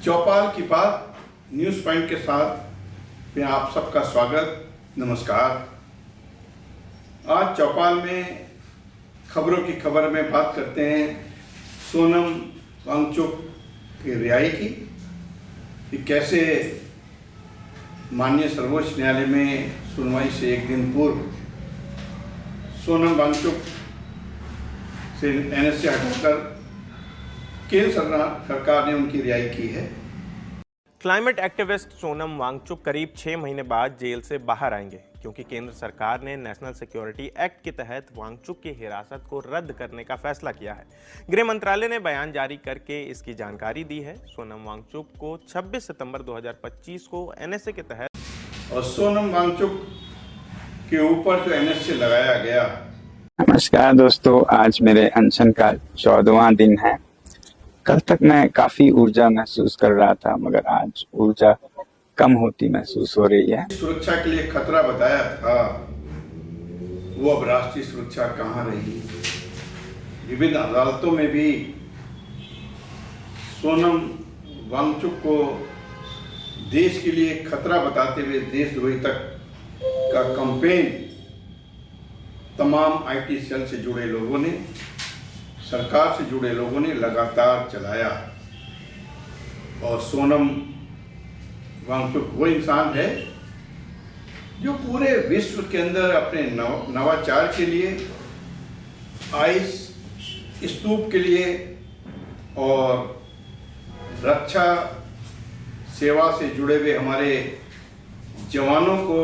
चौपाल की बात news point के साथ मैं आप सबका स्वागत, नमस्कार। आज चौपाल में खबरों की खबर में बात करते हैं सोनम वांगचुक की रिहाई की, कि कैसे माननीय सर्वोच्च न्यायालय में सुनवाई से एक दिन पूर्व सोनम वांगचुक से एनएसए हटाकर केंद्र सरकार ने उनकी रिहाई की है। क्लाइमेट एक्टिविस्ट सोनम वांगचुक करीब 6 महीने बाद जेल से बाहर आएंगे, क्योंकि केंद्र सरकार ने नेशनल सिक्योरिटी एक्ट के तहत वांगचुक की हिरासत को रद्द करने का फैसला किया है। गृह मंत्रालय ने बयान जारी करके इसकी जानकारी दी है। सोनम वांगचुक को 26 सितंबर 2025 को एनएसए के तहत और सोनम वांगचुक के ऊपर जो एनएसए लगाया गया। नमस्कार दोस्तों, आज मेरे अनशन का 14वां दिन है। कल तक मैं काफी ऊर्जा महसूस कर रहा था, मगर आज ऊर्जा कम होती महसूस हो रही है। सुरक्षा के लिए खतरा बताया था, वो अब राष्ट्रीय सुरक्षा कहाँ रही। विभिन्न अदालतों में भी सोनम वांगचुक को देश के लिए खतरा बताते हुए देशद्रोही तक का कैंपेन तमाम आईटी सेल से जुड़े लोगों ने, सरकार से जुड़े लोगों ने लगातार चलाया। और सोनम वांगचुक वो इंसान है जो पूरे विश्व के अंदर अपने नवाचार के लिए, आइस स्तूप के लिए और रक्षा सेवा से जुड़े हुए हमारे जवानों को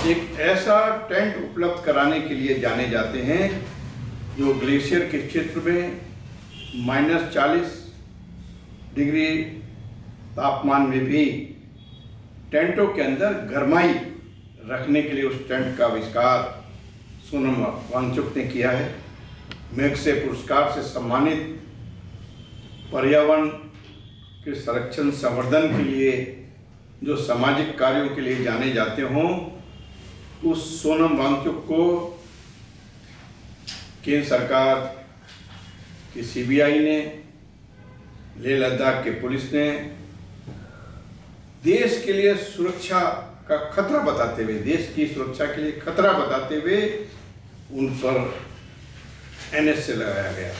एक ऐसा टेंट उपलब्ध कराने के लिए जाने जाते हैं जो ग्लेशियर के क्षेत्र में -40 डिग्री तापमान में भी टेंटों के अंदर गर्माई रखने के लिए उस टेंट का आविष्कार सोनम वांगचुक ने किया है। मैग्सेसे पुरस्कार से सम्मानित, पर्यावरण के संरक्षण संवर्धन के लिए जो सामाजिक कार्यों के लिए जाने जाते हों, उस सोनम वांगचुक को केंद्र सरकार की सीबीआई ने, लेह लद्दाख के पुलिस ने देश के लिए सुरक्षा का खतरा बताते हुए, देश की सुरक्षा के लिए खतरा बताते हुए उन पर एनएसए लगाया गया।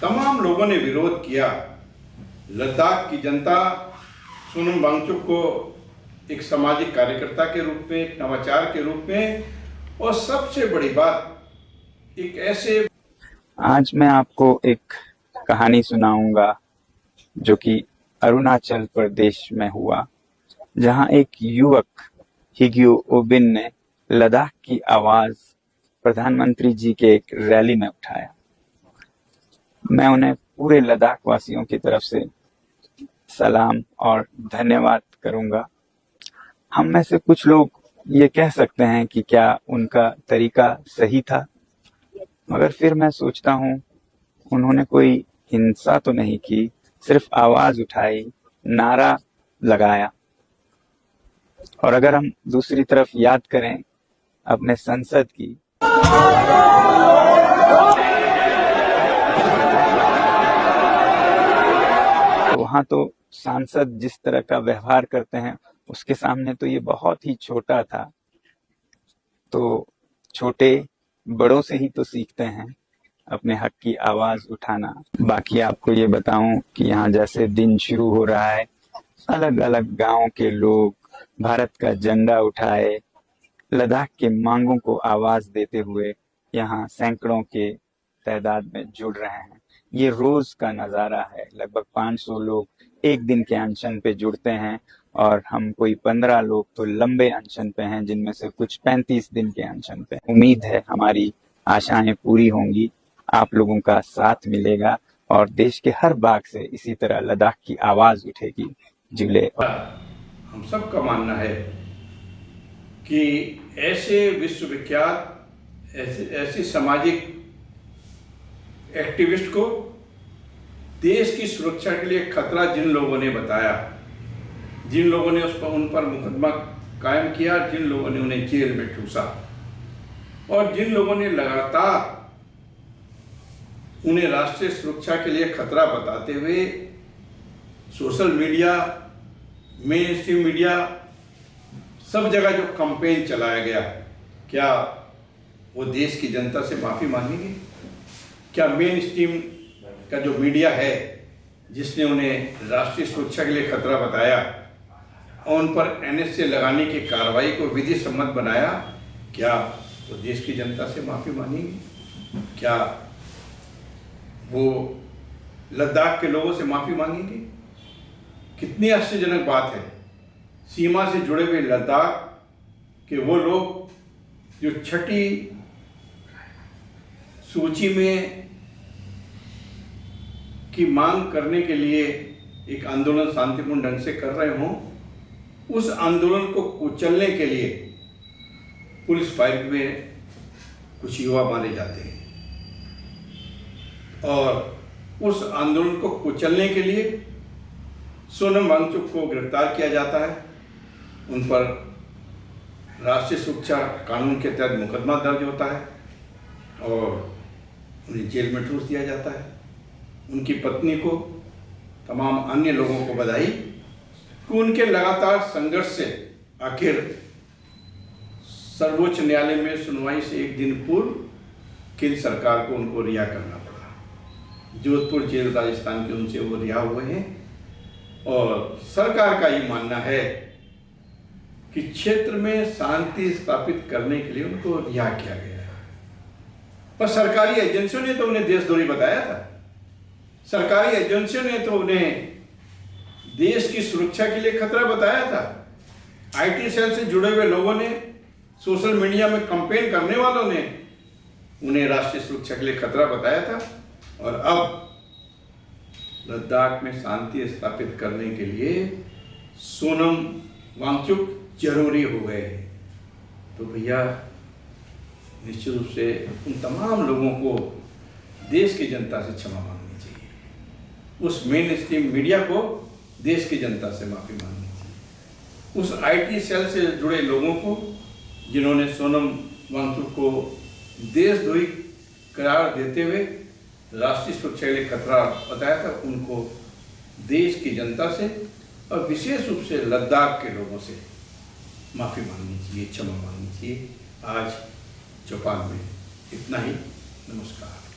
तमाम लोगों ने विरोध किया। लद्दाख की जनता सोनम वांगचुक को एक सामाजिक कार्यकर्ता के रूप में, एक नवाचार के रूप में, और सबसे बड़ी बात एक ऐसे। आज मैं आपको एक कहानी सुनाऊंगा जो कि अरुणाचल प्रदेश में हुआ, जहां एक युवक हिग्यू ओबिन ने लद्दाख की आवाज प्रधानमंत्री जी के एक रैली में उठाया। मैं उन्हें पूरे लद्दाख वासियों की तरफ से सलाम और धन्यवाद करूंगा। हम में से कुछ लोग ये कह सकते हैं कि क्या उनका तरीका सही था, मगर फिर मैं सोचता हूँ उन्होंने कोई हिंसा तो नहीं की, सिर्फ आवाज उठाई, नारा लगाया। और अगर हम दूसरी तरफ याद करें अपने संसद की, तो वहां तो सांसद जिस तरह का व्यवहार करते हैं उसके सामने तो ये बहुत ही छोटा था। तो छोटे बड़ों से ही तो सीखते हैं अपने हक की आवाज उठाना। बाकी आपको ये बताऊं कि यहाँ जैसे दिन शुरू हो रहा है, अलग अलग गांव के लोग भारत का झंडा उठाए, लद्दाख के मांगों को आवाज देते हुए यहाँ सैकड़ों के तादाद में जुड़ रहे हैं। ये रोज का नजारा है। लगभग 500 लोग एक दिन के अनशन पे जुड़ते हैं और हम कोई 15 लोग तो लंबे अनशन पे हैं, जिनमें से कुछ 35 दिन के अनशन पे। उम्मीद है हमारी आशाएं पूरी होंगी, आप लोगों का साथ मिलेगा और देश के हर भाग से इसी तरह लद्दाख की आवाज उठेगी। जुले। हम सब का मानना है कि ऐसे विश्वविख्यात, ऐसे सामाजिक एक्टिविस्ट को देश की सुरक्षा के लिए खतरा जिन लोगों ने बताया, जिन लोगों ने उन पर मुकदमा कायम किया, जिन लोगों ने उन्हें जेल में ठूसा और जिन लोगों ने लगातार उन्हें राष्ट्रीय सुरक्षा के लिए खतरा बताते हुए social media, main stream media, सब जगह जो कैंपेन चलाया गया, क्या वो देश की जनता से माफ़ी मांगेंगे? क्या मेन स्ट्रीम का जो मीडिया है, जिसने उन्हें राष्ट्रीय सुरक्षा के लिए खतरा बताया और उन पर एनएसए लगाने की कार्रवाई को विधि सम्मत बनाया, क्या वो देश की जनता से माफ़ी मांगेंगे? क्या वो लद्दाख के लोगों से माफ़ी मांगेंगे? कितनी आश्चर्यजनक बात है, सीमा से जुड़े हुए लद्दाख के वो लोग जो छठी सूची में की मांग करने के लिए एक आंदोलन शांतिपूर्ण ढंग से कर रहे हों, उस आंदोलन को कुचलने के लिए पुलिस फायर में कुछ युवा मारे जाते हैं और उस आंदोलन को कुचलने के लिए सोनम वांगचुक को गिरफ्तार किया जाता है। उन पर राष्ट्रीय सुरक्षा कानून के तहत मुकदमा दर्ज होता है और उन्हें जेल में ठूस दिया जाता है। उनकी पत्नी को, तमाम अन्य लोगों को बधाई कि उनके लगातार संघर्ष से आखिर सर्वोच्च न्यायालय में सुनवाई से एक दिन पूर्व केंद्र सरकार को उनको रिहा करना पड़ा। जोधपुर जेल राजस्थान के उनसे वो रिहा हुए हैं और सरकार का ये मानना है कि क्षेत्र में शांति स्थापित करने के लिए उनको रिहा किया गया है। पर सरकारी एजेंसियों ने तो उन्हें देशद्रोही बताया था। सरकारी एजेंसियों ने तो उन्हें देश की सुरक्षा के लिए खतरा बताया था। आईटी सेल से जुड़े हुए लोगों ने, सोशल मीडिया में कैंपेन करने वालों ने उन्हें राष्ट्रीय सुरक्षा के लिए खतरा बताया था और अब लद्दाख में शांति स्थापित करने के लिए सोनम वांगचुक जरूरी हो गए हैं। तो भैया निश्चित रूप से उन तमाम लोगों को देश की जनता से क्षमा मांगनी चाहिए। उस मेन स्ट्रीम मीडिया को देश की जनता से माफ़ी मांगनी चाहिए। उस आईटी सेल से जुड़े लोगों को, जिन्होंने सोनम वांगचुक को देशद्रोही करार देते हुए राष्ट्रीय सुरक्षा के लिए खतरा बताया था, उनको देश की जनता से और विशेष रूप से लद्दाख के लोगों से माफ़ी मांगनी चाहिए, क्षमा मांगनी चाहिए। आज चौपाल में इतना ही। नमस्कार।